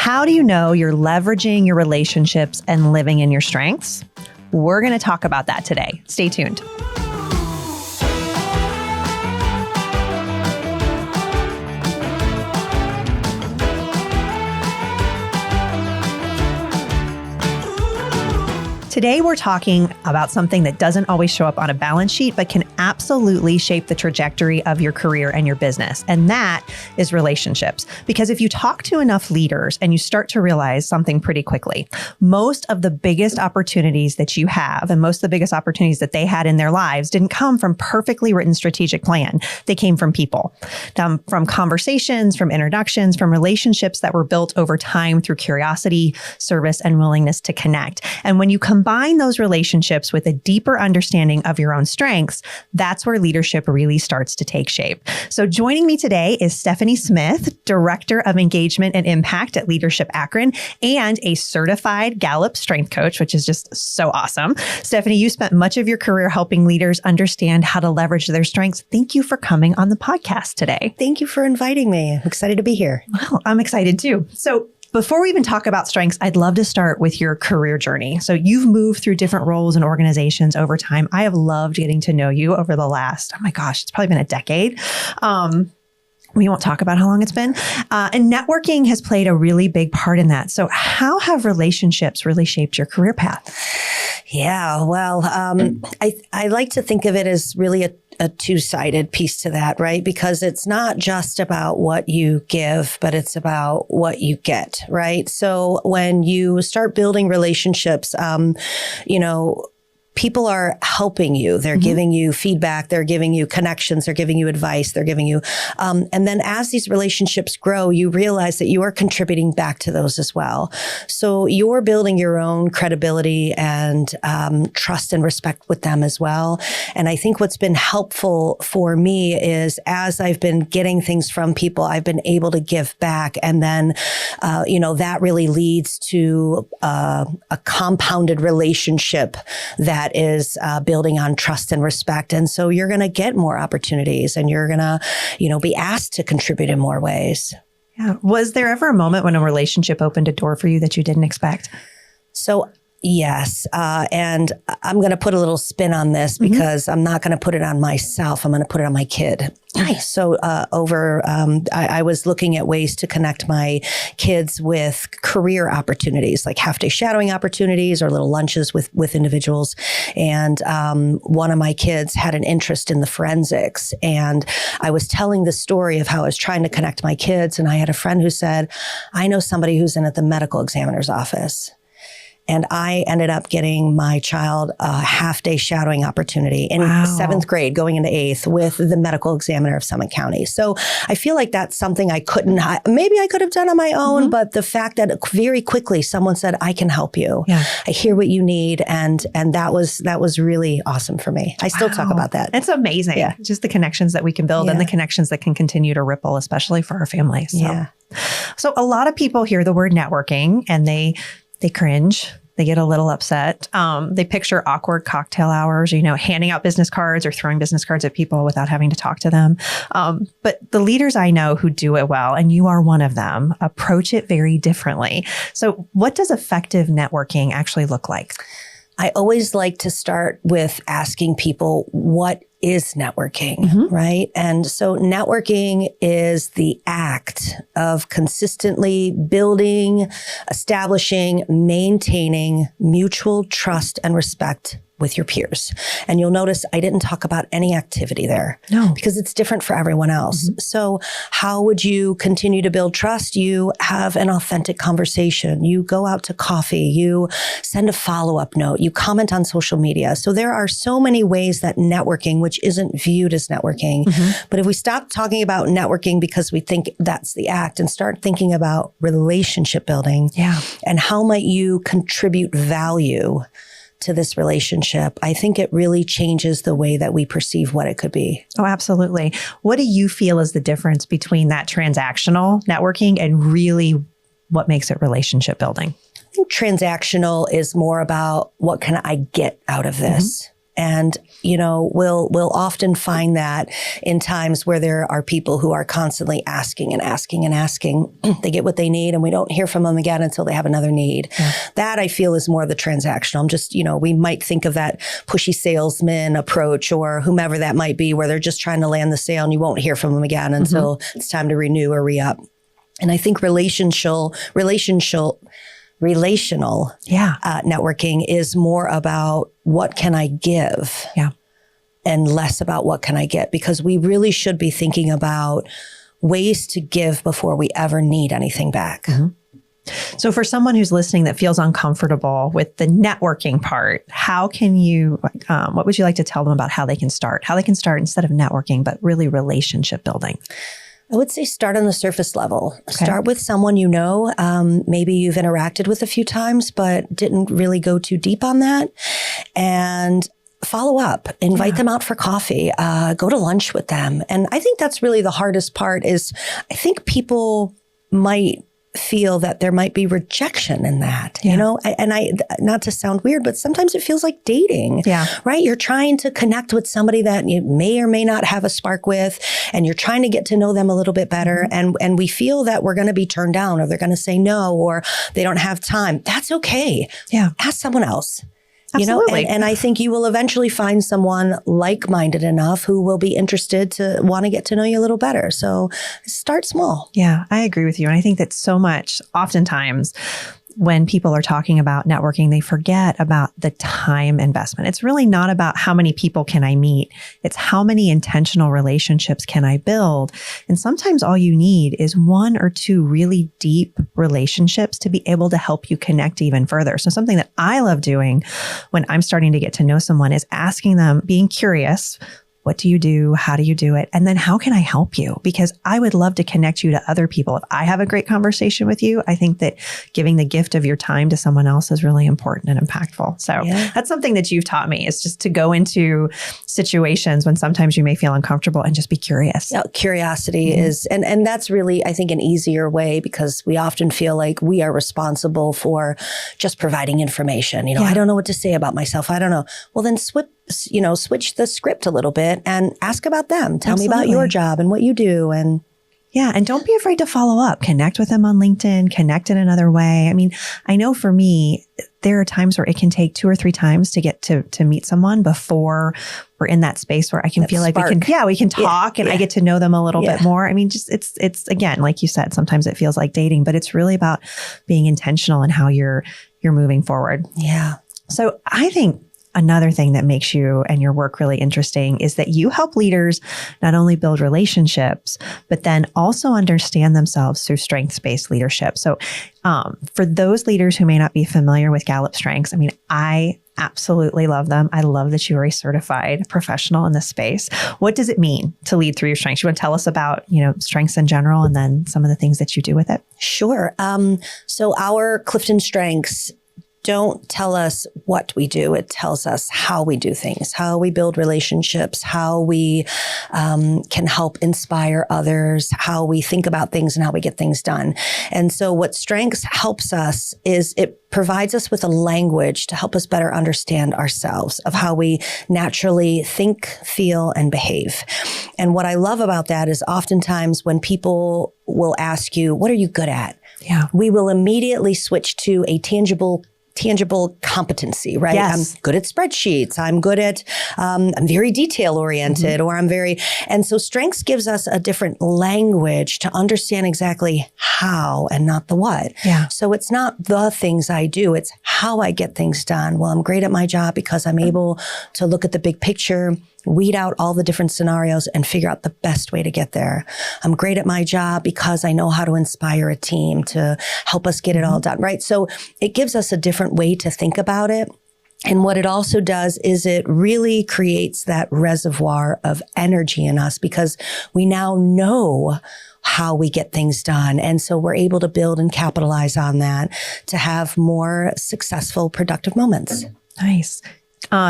How do you know you're leveraging your relationships and living in your strengths? We're going to talk about that today. Stay tuned. Today, we're talking about something that doesn't always show up on a balance sheet, but can absolutely shape the trajectory of your career and your business. And that is relationships. Because if you talk to enough leaders and you start to realize something pretty quickly, most of the biggest opportunities that you have and most of the biggest opportunities that they had in their lives didn't come from perfectly written strategic plan. They came from people, from conversations, from introductions, from relationships that were built over time through curiosity, service, and willingness to connect. And when you combine those relationships with a deeper understanding of your own strengths, that's where leadership really starts to take shape. So joining me today is Stephanie Smith, Director of Engagement and Impact at Leadership Akron, and a certified Gallup strength coach, which is just so awesome. Stephanie, you spent much of your career helping leaders understand how to leverage their strengths. Thank you for coming on the podcast today. Thank you for inviting me. I'm excited to be here. Well, I'm excited too. So before we even talk about strengths, I'd love to start with your career journey. So you've moved through different roles and organizations over time. I have loved getting to know you over the last, it's probably been a decade. We won't talk about how long it's been. And networking has played a really big part in that. So how have relationships really shaped your career path? Yeah, well, I like to think of it as really a two-sided piece to that, right? Because it's not just about what you give, but it's about what you get, right? So when you start building relationships, people are helping you. They're giving you feedback. They're giving you connections. They're giving you advice. They're giving you, and then as these relationships grow, you realize that you are contributing back to those as well. So you're building your own credibility and trust and respect with them as well. And I think what's been helpful for me is as I've been getting things from people, I've been able to give back. And then, that really leads to a compounded relationship that is building on trust and respect. And so you're going to get more opportunities and you're going to, be asked to contribute in more ways. Yeah. Was there ever a moment when a relationship opened a door for you that you didn't expect? So yes. And I'm going to put a little spin on this because I'm not going to put it on myself. I'm going to put it on my kid. Nice. So I was looking at ways to connect my kids with career opportunities, like half-day shadowing opportunities or little lunches with individuals. And one of my kids had an interest in the forensics. And I was telling the story of how I was trying to connect my kids. And I had a friend who said, I know somebody who's in at the medical examiner's office. And I ended up getting my child a half-day shadowing opportunity in 7th grade, going into 8th with the medical examiner of Summit County. So I feel like that's something maybe I could have done on my own, but the fact that very quickly someone said, I can help you. Yeah. I hear what you need. And that was really awesome for me. I still talk about that. It's amazing. Yeah. Just the connections that we can build and the connections that can continue to ripple, especially for our families. So a lot of people hear the word networking and they cringe. They get a little upset. They picture awkward cocktail hours, handing out business cards or throwing business cards at people without having to talk to them. But the leaders I know who do it well, and you are one of them, approach it very differently. So what does effective networking actually look like? I always like to start with asking people, what is networking, right? And so networking is the act of consistently building, establishing, maintaining mutual trust and respect with your peers. And you'll notice I didn't talk about any activity there because it's different for everyone else. So how would you continue to build trust? You have an authentic conversation. You go out to coffee. You send a follow-up note. You comment on social media. So there are so many ways that networking, which isn't viewed as networking, but if we stop talking about networking because we think that's the act and start thinking about relationship building and how might you contribute value to this relationship, I think it really changes the way that we perceive what it could be. Oh, absolutely. What do you feel is the difference between that transactional networking and really what makes it relationship building? I think transactional is more about what can I get out of this? And, we'll often find that in times where there are people who are constantly asking and asking and asking. They get what they need and we don't hear from them again until they have another need. Yeah. That I feel is more the transactional. I'm just, we might think of that pushy salesman approach or whomever that might be, where they're just trying to land the sale and you won't hear from them again until it's time to renew or re-up. And I think relational networking is more about what can I give and less about what can I get, because we really should be thinking about ways to give before we ever need anything back. So for someone who's listening that feels uncomfortable with the networking part, how can you, what would you like to tell them about how they can start instead of networking, but really relationship building? I would say start on the surface level. Okay. Start with someone maybe you've interacted with a few times, but didn't really go too deep on that. And follow up, invite them out for coffee, go to lunch with them. And I think that's really the hardest part is I think people might feel that there might be rejection in that, not to sound weird, but sometimes it feels like dating, right? You're trying to connect with somebody that you may or may not have a spark with, and you're trying to get to know them a little bit better. And we feel that we're going to be turned down or they're going to say no, or they don't have time. That's okay. Yeah. Ask someone else. Absolutely. And I think you will eventually find someone like-minded enough who will be interested to want to get to know you a little better. So start small. Yeah, I agree with you. And I think that oftentimes when people are talking about networking, they forget about the time investment. It's really not about how many people can I meet. It's how many intentional relationships can I build. And sometimes all you need is one or two really deep relationships to be able to help you connect even further. So something that I love doing when I'm starting to get to know someone is asking them, being curious, what do you do? How do you do it? And then how can I help you? Because I would love to connect you to other people. If I have a great conversation with you, I think that giving the gift of your time to someone else is really important and impactful. So that's something that you've taught me, is just to go into situations when sometimes you may feel uncomfortable and just be curious. Yeah, curiosity is, and that's really, I think, an easier way, because we often feel like we are responsible for just providing information. I don't know what to say about myself. I don't know. Well, then switch the script a little bit and ask about them. Tell me about your job and what you do. And and don't be afraid to follow up. Connect with them on LinkedIn, connect in another way. I mean, I know for me, there are times where it can take 2 or 3 times to get to meet someone before we're in that space where I can feel like we can talk and I get to know them a little bit more. I mean, just it's again, like you said, sometimes it feels like dating, but it's really about being intentional in how you're moving forward. Yeah. So I think another thing that makes you and your work really interesting is that you help leaders not only build relationships, but then also understand themselves through strengths-based leadership. So for those leaders who may not be familiar with Gallup Strengths, I mean, I absolutely love them. I love that you are a certified professional in this space. What does it mean to lead through your strengths? You want to tell us about, strengths in general and then some of the things that you do with it? Sure. So our Clifton Strengths don't tell us what we do. It tells us how we do things, how we build relationships, how we can help inspire others, how we think about things and how we get things done. And so what Strengths helps us is it provides us with a language to help us better understand ourselves, of how we naturally think, feel, and behave. And what I love about that is oftentimes when people will ask you, what are you good at? We will immediately switch to a tangible competency, right? Yes. I'm good at spreadsheets. I'm good at, I'm very detail oriented, or and so Strengths gives us a different language to understand exactly how and not the what. Yeah. So it's not the things I do, it's how I get things done. Well, I'm great at my job because I'm able to look at the big picture, weed out all the different scenarios and figure out the best way to get there. I'm great at my job because I know how to inspire a team to help us get it all done, right? So it gives us a different way to think about it. And what it also does is it really creates that reservoir of energy in us, because we now know how we get things done. And so we're able to build and capitalize on that to have more successful, productive moments. Nice.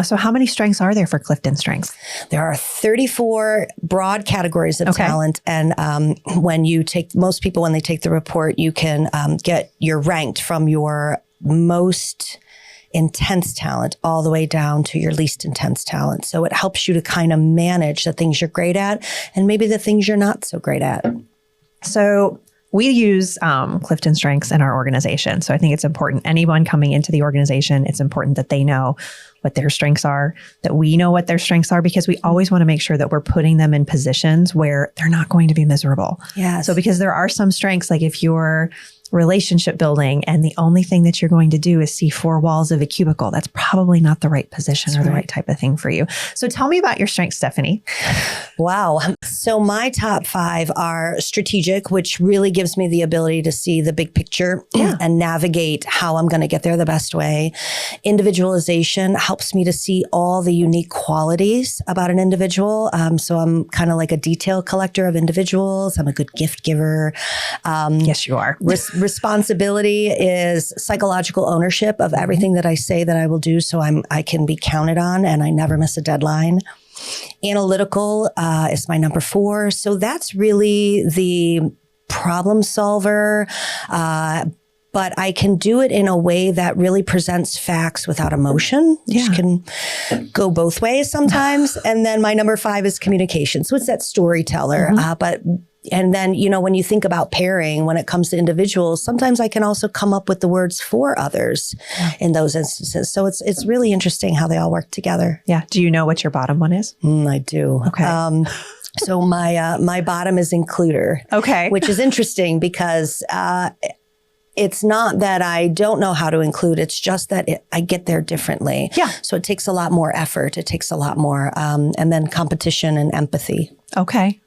So how many strengths are there for Clifton Strengths? There are 34 broad categories of talent. And when you take, most people, when they take the report, you can you're ranked from your most intense talent all the way down to your least intense talent. So it helps you to kind of manage the things you're great at and maybe the things you're not so great at. So we use CliftonStrengths in our organization. So I think it's important. Anyone coming into the organization, it's important that they know what their strengths are, that we know what their strengths are, because we always want to make sure that we're putting them in positions where they're not going to be miserable. Yes. So because there are some strengths, like if you're relationship building and the only thing that you're going to do is see four walls of a cubicle, that's probably not the right position or the right type of thing for you. So tell me about your strengths, Stephanie. Wow. So my top 5 are strategic, which really gives me the ability to see the big picture and navigate how I'm going to get there the best way. Individualization helps me to see all the unique qualities about an individual. So I'm kind of like a detail collector of individuals. I'm a good gift giver. Yes, you are. Responsibility is psychological ownership of everything that I say that I will do. So I can be counted on and I never miss a deadline. Analytical is my number 4. So that's really the problem solver. But I can do it in a way that really presents facts without emotion, which can go both ways sometimes. And then my number 5 is communication. So it's that storyteller. And then, when you think about pairing, when it comes to individuals, sometimes I can also come up with the words for others in those instances. So it's really interesting how they all work together. Yeah. Do you know what your bottom one is? I do. Okay. So my bottom is includer. Okay. Which is interesting because it's not that I don't know how to include. It's just that I get there differently. Yeah. So it takes a lot more effort. It takes a lot more, and then competition and empathy. Okay.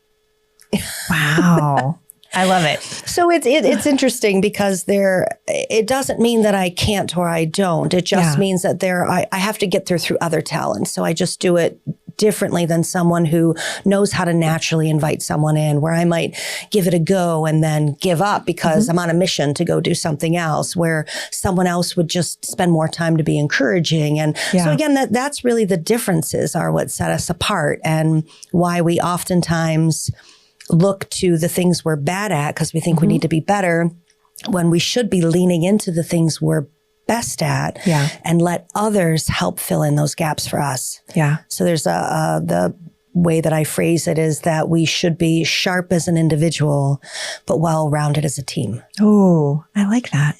Wow. I love it. So it's interesting because it doesn't mean that I can't or I don't. It just means that I have to get through other talents. So I just do it differently than someone who knows how to naturally invite someone in, where I might give it a go and then give up because I'm on a mission to go do something else, where someone else would just spend more time to be encouraging. And so again, that's really the differences are what set us apart and why we oftentimes look to the things we're bad at because we think we need to be better when we should be leaning into the things we're best at and let others help fill in those gaps for us. Yeah. So there's the way that I phrase it is that we should be sharp as an individual, but well-rounded as a team. Oh, I like that.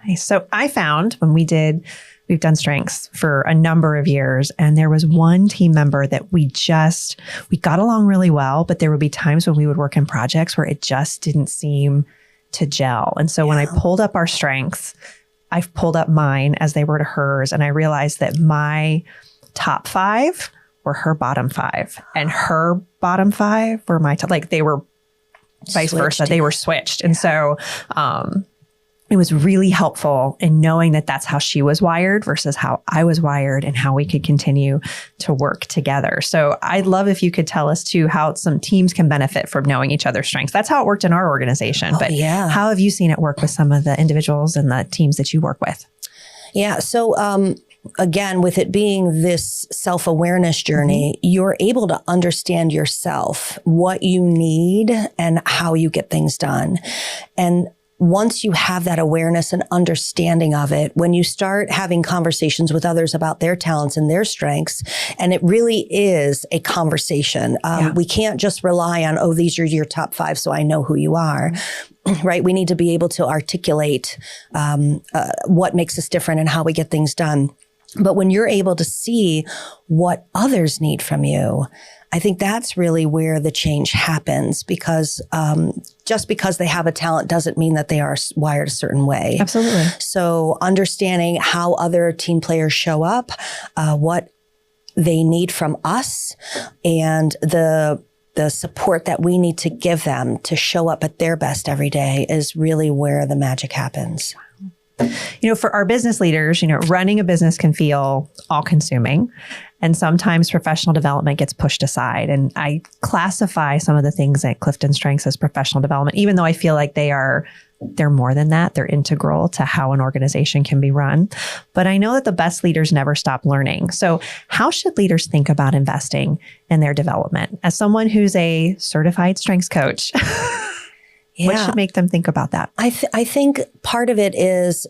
Nice. So I found when we've done strengths for a number of years, and there was one team member that we got along really well, but there would be times when we would work in projects where it just didn't seem to gel. And so when I pulled up our strengths, I've pulled up mine as they were to hers, and I realized that my top 5 were her bottom 5, and her bottom 5 were my top. Like they were vice versa. They were switched. And so, it was really helpful in knowing that that's how she was wired versus how I was wired and how we could continue to work together. So I'd love if you could tell us too how some teams can benefit from knowing each other's strengths. That's how it worked in our organization. But how have you seen it work with some of the individuals and the teams that you work with? Yeah. So, again, with it being this self-awareness journey, you're able to understand yourself, what you need and how you get things done. And once you have that awareness and understanding of it, when you start having conversations with others about their talents and their strengths, and it really is a conversation. We can't just rely on, these are your top 5, so I know who you are. Right? We need to be able to articulate what makes us different and how we get things done. But when you're able to see what others need from you, I think that's really where the change happens, because just because they have a talent doesn't mean that they are wired a certain way. Absolutely. So understanding how other team players show up, what they need from us, and the support that we need to give them to show up at their best every day is really where the magic happens. For our business leaders, running a business can feel all-consuming. And sometimes professional development gets pushed aside. And I classify some of the things at CliftonStrengths as professional development, even though I feel like they're more than that. They're integral to how an organization can be run. But I know that the best leaders never stop learning. So how should leaders think about investing in their development? As someone who's a certified strengths coach, what should make them think about that? I think part of it is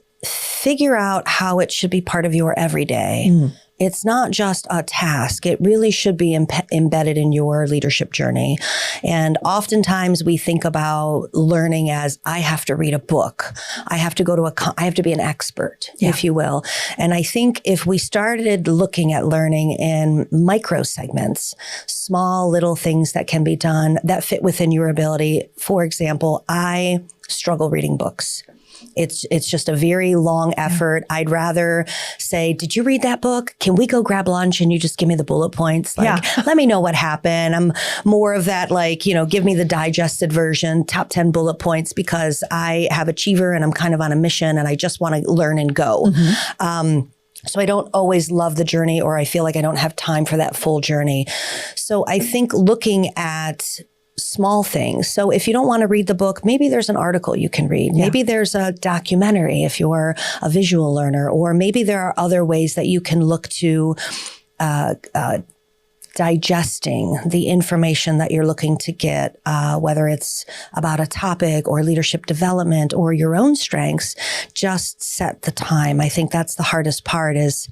figure out how it should be part of your everyday. It's not just a task. It really should be embedded in your leadership journey. And oftentimes we think about learning as I have to read a book. I have to go to I have to be an expert, if you will. And I think if we started looking at learning in micro segments, small little things that can be done that fit within your ability. For example, I struggle reading books. It's just a very long effort. I'd rather say, did you read that book? Can we go grab lunch and you just give me the bullet points? Let me know what happened. I'm more of that, give me the digested version, top 10 bullet points, because I have achiever and I'm kind of on a mission and I just want to learn and go. So I don't always love the journey, or I feel like I don't have time for that full journey. So I think looking at small things. So if you don't want to read the book, maybe there's an article you can read. Maybe there's a documentary if you're a visual learner, or maybe there are other ways that you can look to digesting the information that you're looking to get, whether it's about a topic or leadership development or your own strengths. Just set the time. I think that's the hardest part is,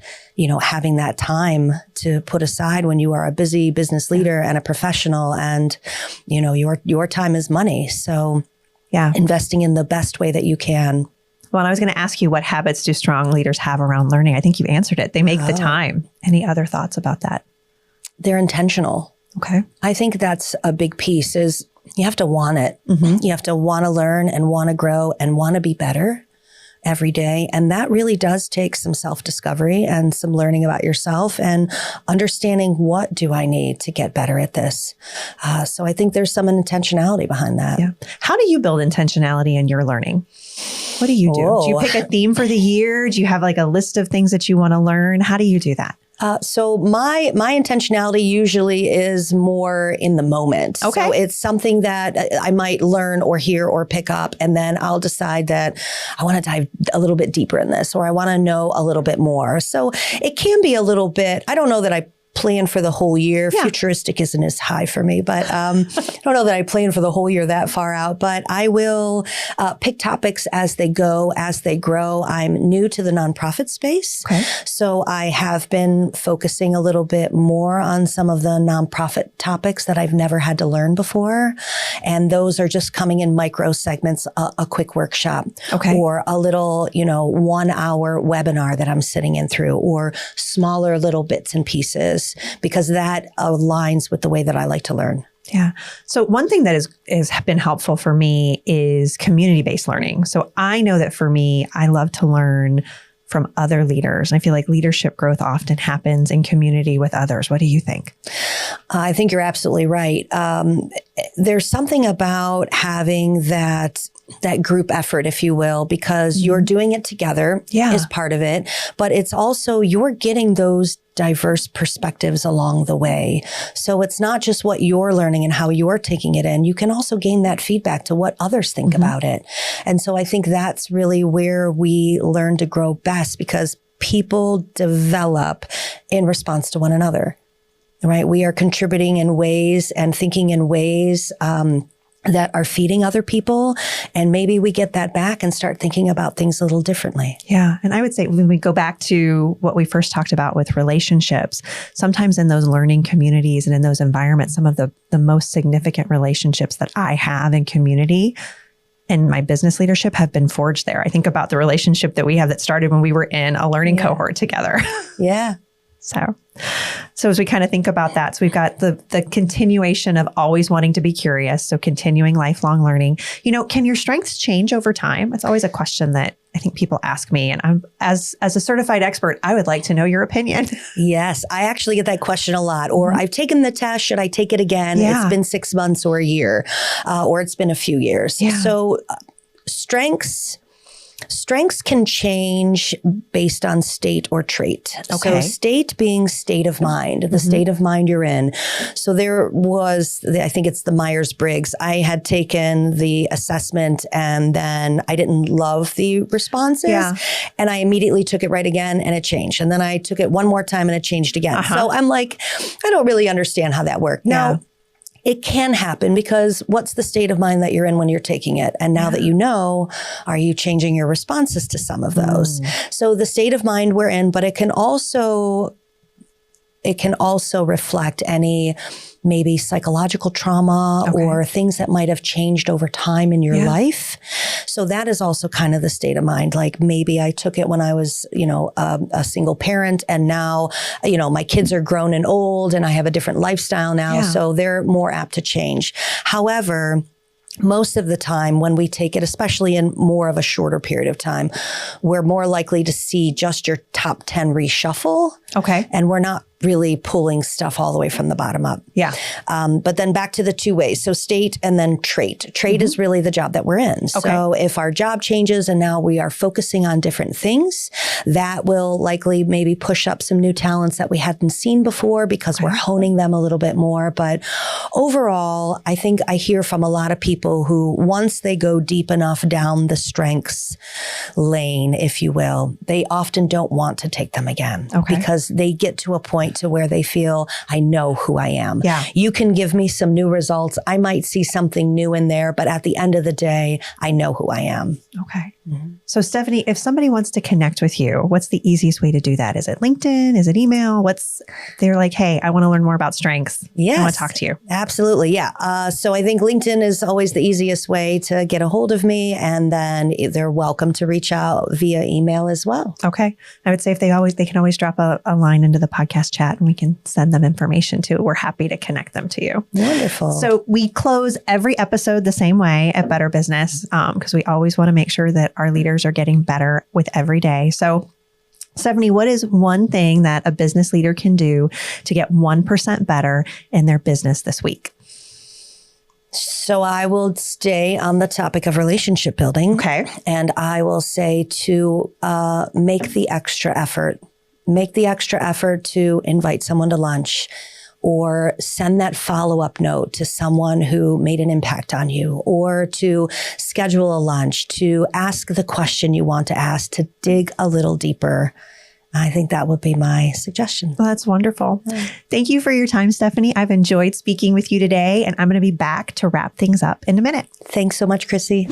having that time to put aside when you are a busy business leader and a professional, and, your time is money. So investing in the best way that you can. Well, and I was going to ask you, what habits do strong leaders have around learning? I think you answered it. They make the time. Any other thoughts about that? They're intentional. Okay. I think that's a big piece is you have to want it. You have to want to learn and want to grow and want to be better every day. And that really does take some self-discovery and some learning about yourself and understanding, what do I need to get better at this? So I think there's some intentionality behind that. Yeah. How do you build intentionality in your learning? What do you do? Do you pick a theme for the year? Do you have a list of things that you want to learn? How do you do that? So my intentionality usually is more in the moment. Okay. So it's something that I might learn or hear or pick up, and then I'll decide that I want to dive a little bit deeper in this, or I want to know a little bit more. So it can be a little bit, I don't know that I plan for the whole year. Futuristic isn't as high for me, but I don't know that I plan for the whole year that far out, but I will pick topics as they go, as they grow. I'm new to the nonprofit space. Okay. So I have been focusing a little bit more on some of the nonprofit topics that I've never had to learn before. And those are just coming in micro segments, a quick workshop, or a little, 1 hour webinar that I'm sitting in through, or smaller little bits and pieces, because that aligns with the way that I like to learn. Yeah. So one thing that has been helpful for me is community-based learning. So I know that for me, I love to learn from other leaders. And I feel like leadership growth often happens in community with others. What do you think? I think you're absolutely right. There's something about having that group effort, if you will, because you're doing it together is part of it, but it's also you're getting those diverse perspectives along the way. So it's not just what you're learning and how you're taking it in. You can also gain that feedback to what others think about it. And so I think that's really where we learn to grow best, because people develop in response to one another, right? We are contributing in ways and thinking in ways, that are feeding other people. And maybe we get that back and start thinking about things a little differently. Yeah. And I would say when we go back to what we first talked about with relationships, sometimes in those learning communities and in those environments, some of the most significant relationships that I have in community and my business leadership have been forged there. I think about the relationship that we have that started when we were in a learning cohort together. Yeah. So as we kind of think about that, so we've got the continuation of always wanting to be curious. So continuing lifelong learning. Can your strengths change over time? It's always a question that I think people ask me. And I'm as a certified expert, I would like to know your opinion. Yes, I actually get that question a lot. Or I've taken the test. Should I take it again? Yeah. It's been 6 months or a year, or it's been a few years. Yeah. So strengths can change based on state or trait. Okay. So state being state of mind, the state of mind you're in. So there was, I think it's the Myers-Briggs. I had taken the assessment and then I didn't love the responses. Yeah. And I immediately took it right again and it changed. And then I took it one more time and it changed again. So I'm like, I don't really understand how that worked. Now, It can happen because what's the state of mind that you're in when you're taking it? And now that you know, are you changing your responses to some of those? So the state of mind we're in, but it can also reflect any maybe psychological trauma or things that might have changed over time in your life. So that is also kind of the state of mind. Like maybe I took it when I was, a single parent, and now, my kids are grown and old and I have a different lifestyle now. So they're more apt to change. However, most of the time when we take it, especially in more of a shorter period of time, we're more likely to see just your top 10 reshuffle. Okay. And we're not really pulling stuff all the way from the bottom up. Yeah. But then back to the two ways. So state and then trait. Trait is really the job that we're in. Okay. So if our job changes and now we are focusing on different things, that will likely maybe push up some new talents that we hadn't seen before because we're honing them a little bit more. But overall, I think I hear from a lot of people who, once they go deep enough down the strengths lane, if you will, they often don't want to take them again because they get to a point to where they feel, I know who I am. Yeah. You can give me some new results. I might see something new in there, but at the end of the day, I know who I am. Okay. So Stephanie, if somebody wants to connect with you, what's the easiest way to do that? Is it LinkedIn? Is it email? They're like, hey, I want to learn more about strengths. Yes. I want to talk to you. Absolutely. Yeah. So I think LinkedIn is always the easiest way to get a hold of me. And then they're welcome to reach out via email as well. Okay. I would say if they can always drop a line into the podcast chat and we can send them information too. We're happy to connect them to you. Wonderful. So we close every episode the same way at Better Business because we always want to make sure that our leaders are getting better with every day. So Stephanie, what is one thing that a business leader can do to get 1% better in their business this week? So I will stay on the topic of relationship building. Okay. And I will say to make the extra effort. Make the extra effort to invite someone to lunch or send that follow-up note to someone who made an impact on you, or to schedule a lunch, to ask the question you want to ask, to dig a little deeper. I think that would be my suggestion. Well, that's wonderful. Thank you for your time, Stephanie. I've enjoyed speaking with you today, and I'm going to be back to wrap things up in a minute. Thanks so much, Chrissy.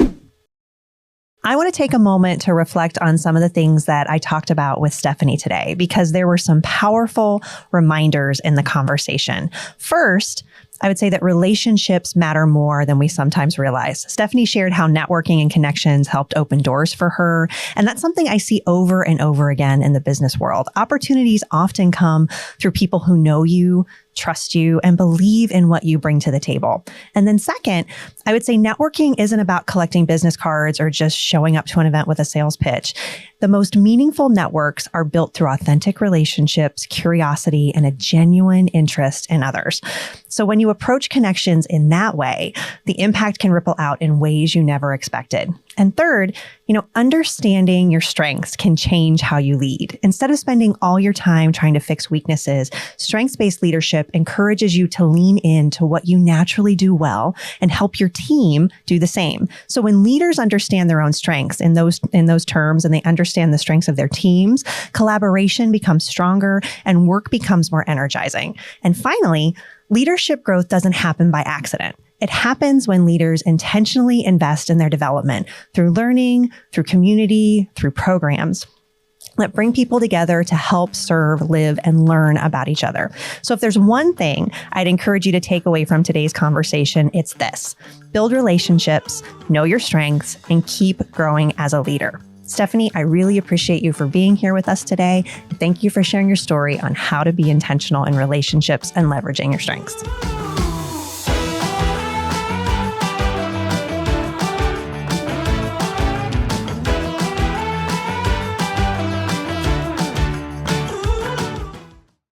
I want to take a moment to reflect on some of the things that I talked about with Stephanie today, because there were some powerful reminders in the conversation. First, I would say that relationships matter more than we sometimes realize. Stephanie shared how networking and connections helped open doors for her. And that's something I see over and over again in the business world. Opportunities often come through people who know you, trust you, and believe in what you bring to the table. And then second, I would say networking isn't about collecting business cards or just showing up to an event with a sales pitch. The most meaningful networks are built through authentic relationships, curiosity, and a genuine interest in others. So when you approach connections in that way, the impact can ripple out in ways you never expected. And third, understanding your strengths can change how you lead. Instead of spending all your time trying to fix weaknesses, strengths-based leadership encourages you to lean into what you naturally do well and help your team do the same. So when leaders understand their own strengths in those terms, and they understand the strengths of their teams, collaboration becomes stronger and work becomes more energizing. And finally, leadership growth doesn't happen by accident. It happens when leaders intentionally invest in their development through learning, through community, through programs that bring people together to help serve, live, and learn about each other. So if there's one thing I'd encourage you to take away from today's conversation, it's this: build relationships, know your strengths, and keep growing as a leader. Stephanie, I really appreciate you for being here with us today. Thank you for sharing your story on how to be intentional in relationships and leveraging your strengths.